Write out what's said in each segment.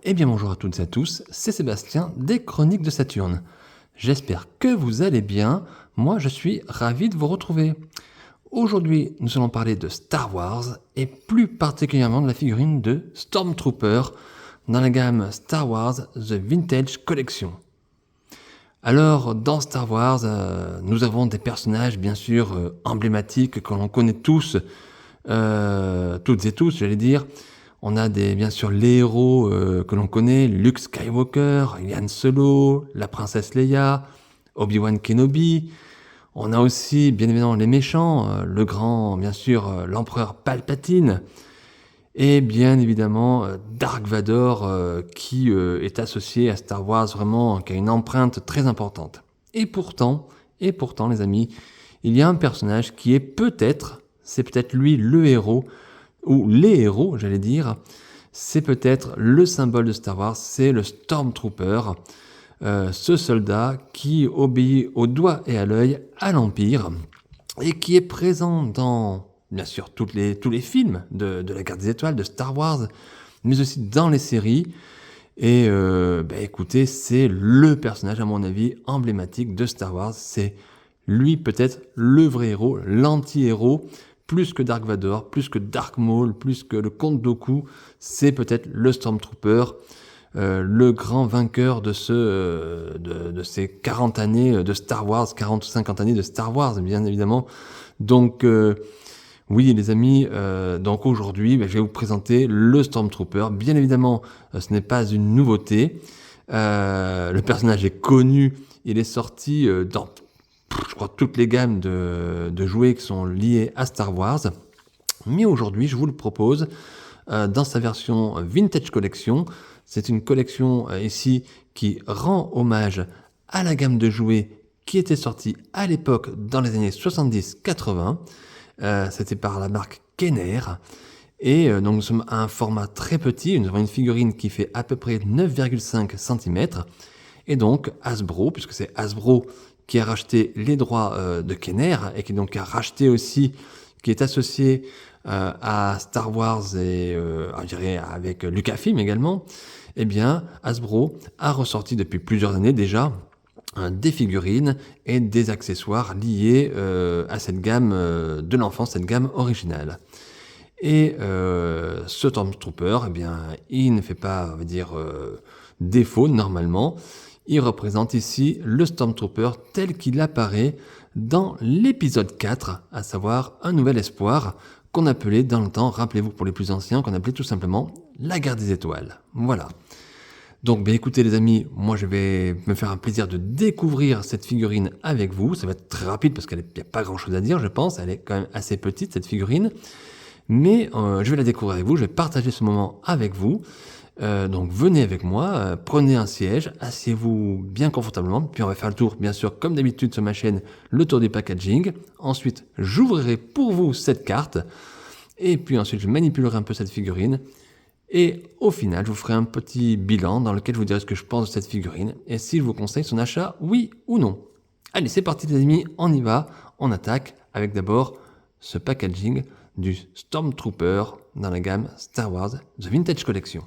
Eh bien bonjour à toutes et à tous, c'est Sébastien des Chroniques de Saturne. J'espère que vous allez bien, moi je suis ravi de vous retrouver. Aujourd'hui nous allons parler de Star Wars et plus particulièrement de la figurine de Stormtrooper dans la gamme Star Wars The Vintage Collection. Alors dans Star Wars, nous avons des personnages bien sûr emblématiques que l'on connaît tous, toutes et tous j'allais dire. On a bien sûr les héros que l'on connaît, Luke Skywalker, Han Solo, la princesse Leia, Obi-Wan Kenobi. On a aussi bien évidemment les méchants, le grand, bien sûr, l'empereur Palpatine. Et bien évidemment Dark Vador qui est associé à Star Wars vraiment, qui a une empreinte très importante. Et pourtant les amis, il y a un personnage qui est c'est peut-être lui le héros, ou les héros, j'allais dire, c'est peut-être le symbole de Star Wars, c'est le Stormtrooper, ce soldat qui obéit au doigt et à l'œil à l'Empire, et qui est présent dans, bien sûr, tous les films de la Guerre des Étoiles, de Star Wars, mais aussi dans les séries. Et écoutez, c'est le personnage, à mon avis, emblématique de Star Wars. C'est lui peut-être le vrai héros, l'anti-héros, plus que Dark Vador, plus que Dark Maul, plus que le Comte Dooku, c'est peut-être le Stormtrooper, le grand vainqueur de ces 40 années de Star Wars, 40 ou 50 années de Star Wars, bien évidemment. Donc, oui, les amis, donc aujourd'hui, je vais vous présenter le Stormtrooper. Bien évidemment, ce n'est pas une nouveauté. Le personnage est connu, il est sorti dans je crois toutes les gammes de jouets qui sont liés à Star Wars. Mais aujourd'hui, je vous le propose dans sa version Vintage Collection. C'est une collection ici qui rend hommage à la gamme de jouets qui était sortie à l'époque dans les années 70-80. C'était par la marque Kenner. Et donc nous sommes à un format très petit. Nous avons une figurine qui fait à peu près 9,5 cm. Et donc Hasbro, puisque c'est Hasbro qui a racheté les droits de Kenner et qui donc a racheté aussi, qui est associé à Star Wars et je dirais avec Lucasfilm également, eh bien Hasbro a ressorti depuis plusieurs années déjà des figurines et des accessoires liés à cette gamme de l'enfance, cette gamme originale. Et ce Stormtrooper, eh bien, il ne fait pas, on va dire, défaut normalement. Il représente ici le Stormtrooper tel qu'il apparaît dans l'épisode 4, à savoir Un Nouvel Espoir, qu'on appelait dans le temps, rappelez-vous pour les plus anciens, qu'on appelait tout simplement la Guerre des Étoiles. Voilà. Donc écoutez les amis, moi je vais me faire un plaisir de découvrir cette figurine avec vous. Ça va être très rapide parce qu'il n'y a pas grand chose à dire, je pense. Elle est quand même assez petite cette figurine. Mais je vais la découvrir avec vous, je vais partager ce moment avec vous. Donc venez avec moi, prenez un siège, asseyez-vous bien confortablement, puis on va faire le tour, bien sûr, comme d'habitude sur ma chaîne, le tour du packaging. Ensuite, j'ouvrirai pour vous cette carte, et puis ensuite, je manipulerai un peu cette figurine. Et au final, je vous ferai un petit bilan dans lequel je vous dirai ce que je pense de cette figurine, et si je vous conseille son achat, oui ou non. Allez, c'est parti les amis, on y va, on attaque avec d'abord ce packaging du Stormtrooper dans la gamme Star Wars The Vintage Collection.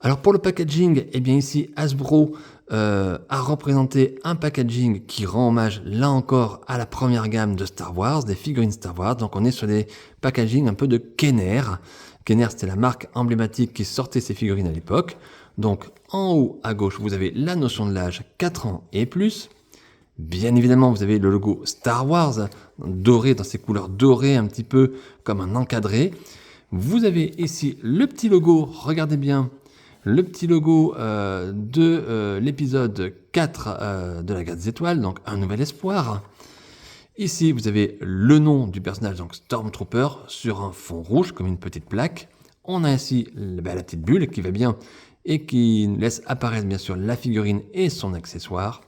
Alors pour le packaging, eh bien ici Hasbro a représenté un packaging qui rend hommage là encore à la première gamme de Star Wars, des figurines Star Wars. Donc on est sur des packaging un peu de Kenner. Kenner c'était la marque emblématique qui sortait ces figurines à l'époque. Donc en haut à gauche vous avez la notion de l'âge 4 ans et plus. Bien évidemment vous avez le logo Star Wars doré dans ses couleurs dorées un petit peu comme un encadré. Vous avez ici le petit logo, regardez bien, le petit logo de l'épisode 4 de la Guerre des Étoiles, donc Un Nouvel Espoir. Ici, vous avez le nom du personnage, donc Stormtrooper, sur un fond rouge, comme une petite plaque. On a ici la petite bulle qui va bien et qui laisse apparaître bien sûr la figurine et son accessoire.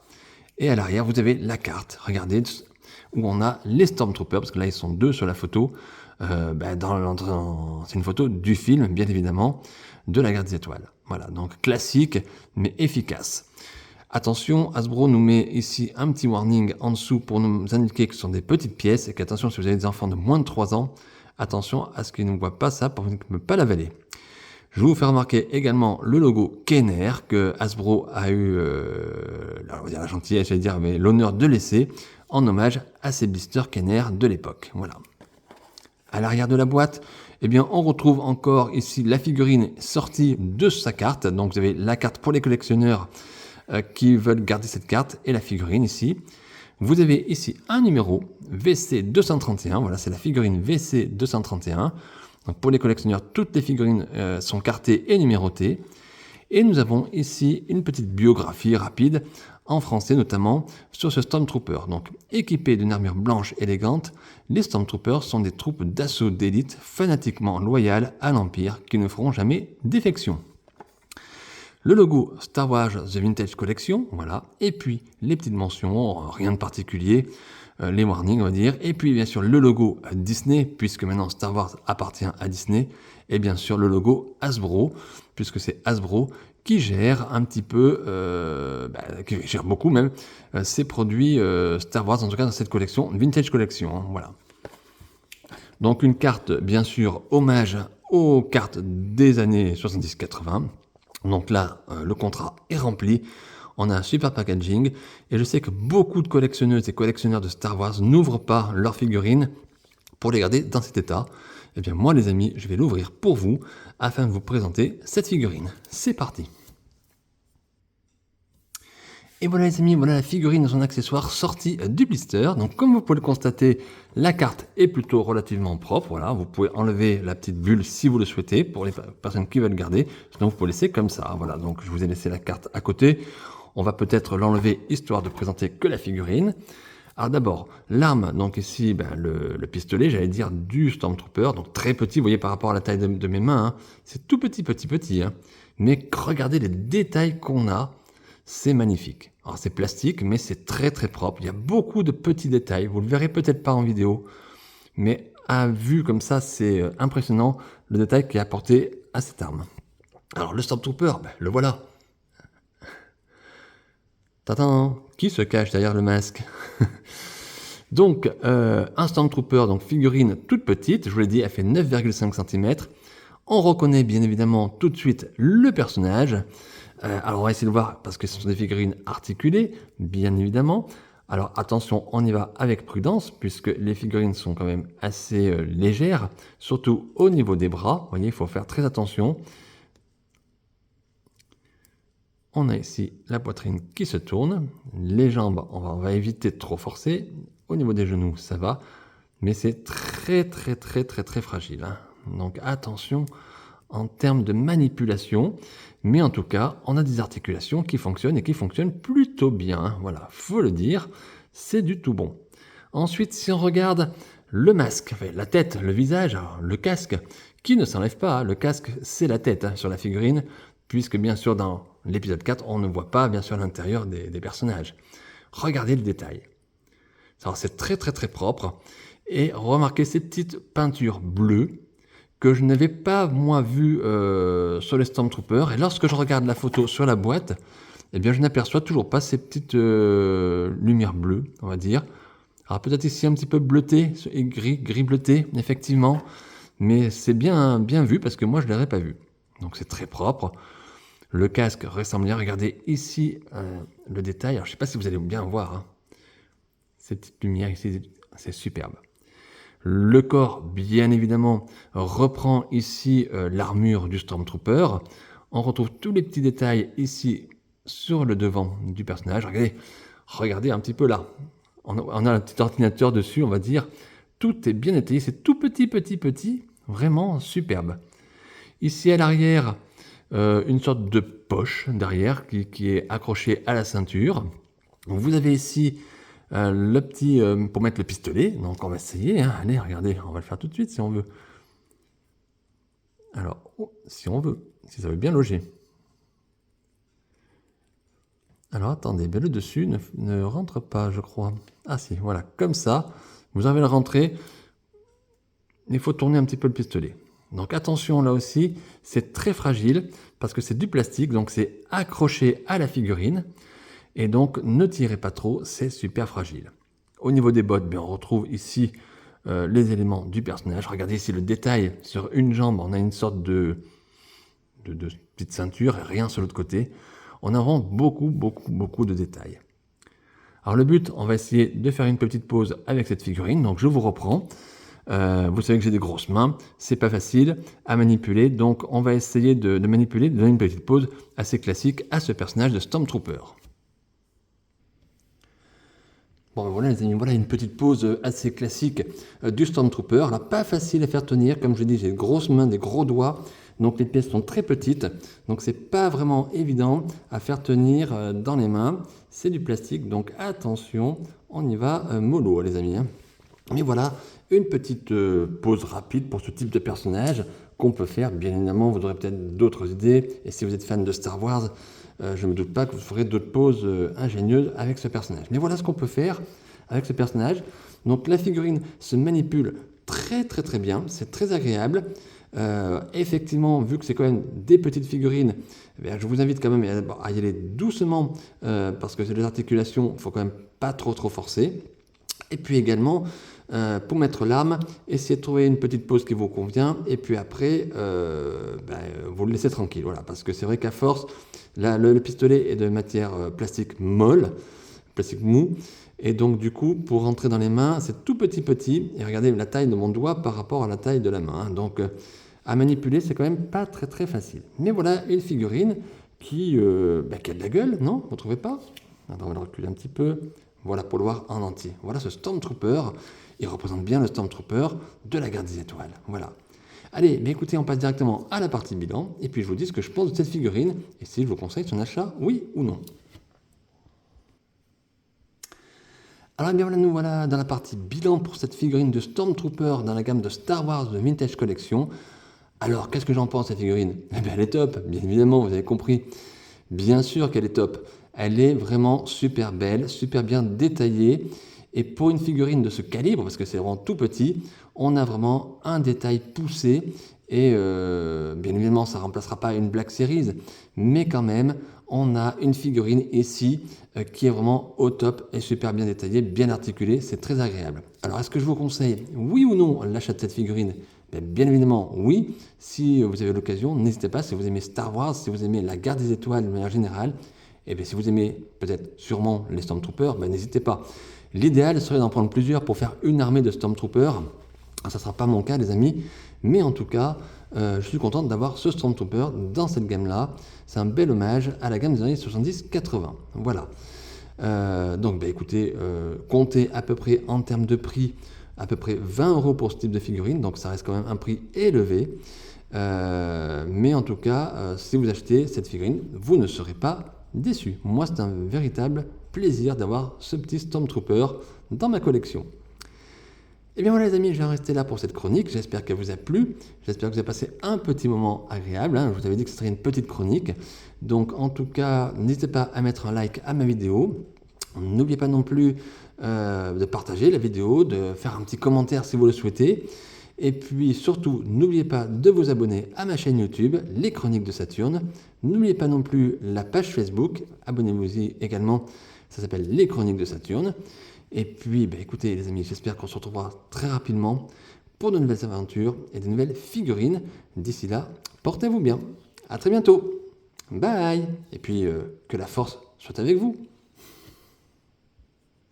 Et à l'arrière, vous avez la carte, regardez, où on a les Stormtroopers, parce que là, ils sont deux sur la photo. C'est une photo du film, bien évidemment, de la Guerre des Étoiles. Voilà, donc classique, mais efficace. Attention, Hasbro nous met ici un petit warning en dessous pour nous indiquer que ce sont des petites pièces et qu'attention, si vous avez des enfants de moins de 3 ans, attention à ce qu'ils ne voient pas ça pour ne pas l'avaler. Je vais vous faire remarquer également le logo Kenner que Hasbro a eu on va dire la gentillesse, j'allais dire, mais l'honneur de laisser en hommage à ces blisters Kenner de l'époque. Voilà. À l'arrière de la boîte, eh bien, on retrouve encore ici la figurine sortie de sa carte. Donc vous avez la carte pour les collectionneurs qui veulent garder cette carte et la figurine ici. Vous avez ici un numéro VC231, voilà, c'est la figurine VC231. Donc pour les collectionneurs, toutes les figurines sont cartées et numérotées. Et nous avons ici une petite biographie rapide, en français notamment, sur ce Stormtrooper. Donc équipé d'une armure blanche élégante, les Stormtroopers sont des troupes d'assaut d'élite fanatiquement loyales à l'Empire qui ne feront jamais défection. Le logo Star Wars The Vintage Collection, voilà, et puis les petites mentions, rien de particulier, les warnings on va dire, et puis bien sûr le logo Disney, puisque maintenant Star Wars appartient à Disney, et bien sûr le logo Hasbro, puisque c'est Hasbro qui gère un petit peu, qui gère beaucoup même, ces produits Star Wars, en tout cas dans cette collection, Vintage Collection, hein, voilà. Donc une carte, bien sûr, hommage aux cartes des années 70-80. Donc là, le contrat est rempli, on a un super packaging, et je sais que beaucoup de collectionneuses et collectionneurs de Star Wars n'ouvrent pas leurs figurines pour les garder dans cet état. Eh bien moi les amis, je vais l'ouvrir pour vous, afin de vous présenter cette figurine. C'est parti! Et voilà les amis, voilà la figurine de son accessoire sortie du blister. Donc comme vous pouvez le constater, la carte est plutôt relativement propre. Voilà, vous pouvez enlever la petite bulle si vous le souhaitez pour les personnes qui veulent garder. Sinon vous pouvez laisser comme ça. Voilà, donc je vous ai laissé la carte à côté. On va peut-être l'enlever histoire de présenter que la figurine. Alors d'abord, l'arme, donc ici le pistolet, j'allais dire du Stormtrooper, donc très petit, vous voyez par rapport à la taille de mes mains, hein. C'est tout petit, hein. Mais regardez les détails qu'on a. C'est magnifique. Alors c'est plastique, mais c'est très propre. Il y a beaucoup de petits détails. Vous le verrez peut-être pas en vidéo, mais à vue comme ça, c'est impressionnant le détail qui est apporté à cette arme. Alors le Stormtrooper, le voilà. Tadam, qui se cache derrière le masque? Donc un Stormtrooper, donc figurine toute petite. Je vous l'ai dit, elle fait 9,5 cm. On reconnaît bien évidemment tout de suite le personnage. Alors on va essayer de voir parce que ce sont des figurines articulées, bien évidemment. Alors attention, on y va avec prudence puisque les figurines sont quand même assez légères, surtout au niveau des bras. Vous voyez, il faut faire très attention. On a ici la poitrine qui se tourne, les jambes, on va éviter de trop forcer. Au niveau des genoux, ça va, mais c'est très fragile, hein. Donc attention en termes de manipulation, mais en tout cas, on a des articulations qui fonctionnent et qui fonctionnent plutôt bien. Voilà, faut le dire, c'est du tout bon. Ensuite, si on regarde le masque, enfin, la tête, le visage, alors, le casque, qui ne s'enlève pas, hein. Le casque, c'est la tête, hein, sur la figurine, puisque bien sûr, dans l'épisode 4, on ne voit pas, bien sûr, l'intérieur des personnages. Regardez le détail. Alors, c'est très propre, et remarquez ces petites peintures bleues, que je n'avais pas, moi, vu sur les Stormtroopers. Et lorsque je regarde la photo sur la boîte, eh bien, je n'aperçois toujours pas ces petites lumières bleues, on va dire. Alors, peut-être ici un petit peu bleuté, gris bleuté, effectivement. Mais c'est bien vu, parce que moi, je ne l'aurais pas vu. Donc, c'est très propre. Le casque ressemble bien. Regardez ici le détail. Alors, je ne sais pas si vous allez bien voir, hein. Ces petites lumières ici, c'est superbe. Le corps, bien évidemment, reprend ici l'armure du Stormtrooper. On retrouve tous les petits détails ici sur le devant du personnage. Regardez un petit peu là. On a un petit ordinateur dessus, on va dire. Tout est bien détaillé, c'est tout petit, vraiment superbe. Ici à l'arrière, une sorte de poche derrière qui est accrochée à la ceinture. Donc, vous avez ici le petit pour mettre le pistolet, donc on va essayer, hein. Allez, regardez, on va le faire tout de suite si on veut. Alors, si on veut, si ça veut bien loger. Alors attendez, le dessus ne rentre pas, je crois. Ah si, voilà, comme ça, vous avez le rentré. Il faut tourner un petit peu le pistolet. Donc attention là aussi, c'est très fragile parce que c'est du plastique, donc c'est accroché à la figurine. et donc ne tirez pas trop, c'est super fragile. Au niveau des bottes, on retrouve ici les éléments du personnage. Regardez ici le détail, sur une jambe on a une sorte de petite ceinture et rien sur l'autre côté. On a vraiment beaucoup de détails. Alors le but, on va essayer de faire une petite pause avec cette figurine, donc je vous reprends. Vous savez que j'ai des grosses mains, c'est pas facile à manipuler, donc on va essayer de manipuler, de donner une petite pose assez classique à ce personnage de Stormtrooper. Bon voilà les amis, voilà une petite pose assez classique du Stormtrooper. Là, pas facile à faire tenir, comme je dis, j'ai de grosses mains, des gros doigts, donc les pièces sont très petites, donc c'est pas vraiment évident à faire tenir dans les mains. C'est du plastique, donc attention, on y va mollo les amis. Mais voilà, une petite pause rapide pour ce type de personnage qu'on peut faire. Bien évidemment, vous aurez peut-être d'autres idées, et si vous êtes fan de Star Wars, je ne me doute pas que vous ferez d'autres poses ingénieuses avec ce personnage. Mais voilà ce qu'on peut faire avec ce personnage. Donc la figurine se manipule très bien, c'est très agréable. Effectivement, vu que c'est quand même des petites figurines, je vous invite quand même à y aller doucement parce que les articulations, il ne faut quand même pas trop forcer. Et puis également, pour mettre l'arme, essayez de trouver une petite pose qui vous convient, et puis après, vous le laissez tranquille. Voilà, parce que c'est vrai qu'à force, le pistolet est de matière plastique molle, plastique mou, et donc du coup, pour rentrer dans les mains, c'est tout petit, et regardez la taille de mon doigt par rapport à la taille de la main. Donc à manipuler, c'est quand même pas très facile. Mais voilà une figurine qui a de la gueule, non? Vous ne trouvez pas? Attends, on va le reculer un petit peu. Voilà pour le voir en entier. Voilà ce Stormtrooper. Il représente bien le Stormtrooper de la Guerre des Étoiles. Voilà. Allez, mais écoutez, on passe directement à la partie bilan. Et puis je vous dis ce que je pense de cette figurine. Et si je vous conseille son achat, oui ou non. Alors bien voilà, nous voilà dans la partie bilan pour cette figurine de Stormtrooper dans la gamme de Star Wars de Vintage Collection. Alors, qu'est-ce que j'en pense, cette figurine? Eh bien, elle est top, bien évidemment, vous avez compris. Bien sûr qu'elle est top. Elle est vraiment super belle, super bien détaillée. Et pour une figurine de ce calibre, parce que c'est vraiment tout petit, on a vraiment un détail poussé. Et bien évidemment, ça ne remplacera pas une Black Series, mais quand même, on a une figurine ici qui est vraiment au top et super bien détaillée, bien articulée. C'est très agréable. Alors, est-ce que je vous conseille, oui ou non, l'achat de cette figurine? Bien évidemment, oui. Si vous avez l'occasion, n'hésitez pas. Si vous aimez Star Wars, si vous aimez la Guerre des Étoiles de manière générale, et bien si vous aimez peut-être sûrement les Stormtroopers, n'hésitez pas. L'idéal serait d'en prendre plusieurs pour faire une armée de Stormtroopers. Ça ne sera pas mon cas, les amis, mais en tout cas, je suis content d'avoir ce Stormtrooper dans cette gamme-là. C'est un bel hommage à la gamme des années 70-80. Voilà. Donc, écoutez, comptez à peu près en termes de prix, à peu près 20 € pour ce type de figurine, donc ça reste quand même un prix élevé. Mais en tout cas, si vous achetez cette figurine, vous ne serez pas déçus. Moi, c'est un véritable plaisir d'avoir ce petit Stormtrooper dans ma collection. Et bien voilà les amis, je vais en rester là pour cette chronique. J'espère qu'elle vous a plu. J'espère que vous avez passé un petit moment agréable. Je vous avais dit que ce serait une petite chronique. Donc en tout cas, n'hésitez pas à mettre un like à ma vidéo. N'oubliez pas non plus de partager la vidéo, de faire un petit commentaire si vous le souhaitez. Et puis surtout, n'oubliez pas de vous abonner à ma chaîne YouTube, Les Chroniques de Saturne. N'oubliez pas non plus la page Facebook. Abonnez-vous-y également. Ça s'appelle Les Chroniques de Saturne. Et puis, écoutez les amis, j'espère qu'on se retrouvera très rapidement pour de nouvelles aventures et de nouvelles figurines. D'ici là, portez-vous bien. À très bientôt. Bye. Et puis, que la force soit avec vous.